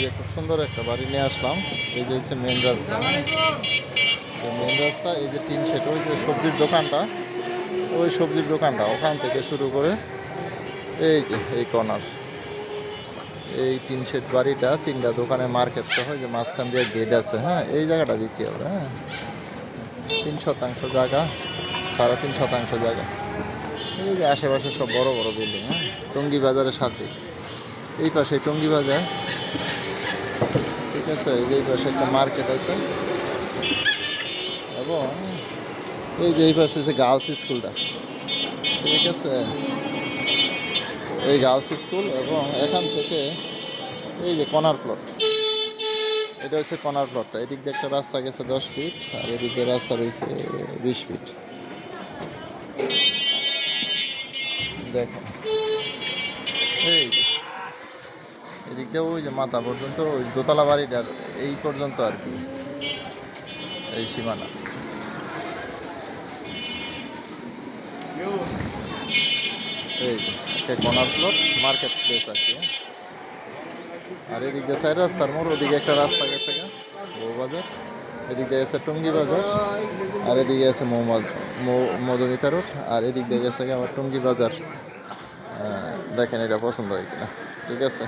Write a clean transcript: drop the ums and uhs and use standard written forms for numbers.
যে খুব সুন্দর একটা বাড়ি নিয়ে আসলাম। এই যে হচ্ছে মেন রাস্তা, মেন রাস্তা, এই যে টিন শেড, ওই যে সবজির দোকানটা, ওই সবজির দোকানটা ওখান থেকে শুরু করে এই যে এই কর্নার, এই টিন শেড বাড়িটা, তিনটা দোকানে মার্কেট সহ যে মাঝখান দিয়ে গেট আছে। হ্যাঁ, এই জায়গাটা বিক্রি হবে। হ্যাঁ, 3 শতাংশ জায়গা, 3.5 শতাংশ জায়গা। এই যে আশেপাশে সব বড় বড় বিল্ডিং। হ্যাঁ, টঙ্গী বাজারের সাথে, এই পাশে টঙ্গী বাজার, ঠিক আছে। এই যে এই পাশে একটা মার্কেট আছে, এবং এই যে এই পাশে গার্লস স্কুলটা, ঠিক আছে, এই গার্লস স্কুল। এবং এখান থেকে এই যে কর্নার প্লট, এটা হচ্ছে কর্নার প্লটটা। এদিক দিয়ে একটা রাস্তা গেছে 10 ফিট, আর এদিক দিয়ে রাস্তা রয়েছে 20 ফিট। দেখেন এই যে এদিক দিয়ে ওই যে মাথা পর্যন্ত, ওই দোতলা বাড়িটার এই পর্যন্ত আর কি, এই সীমানা। এই যে একটা কর্নার প্লট, মার্কেট প্লেস আর কি। আর এদিক দিয়ে 4 রাস্তার মোড়, ওদিকে একটা রাস্তা গেছে গা বউবাজার, এদিক দিয়ে গেছে টঙ্গী বাজার, আর এদিকে আছে মধুমিতা রোড, আর এদিক দিয়ে গেছে আবার টঙ্গী বাজার। দেখেন এটা পছন্দ হয় কিনা, ঠিক আছে।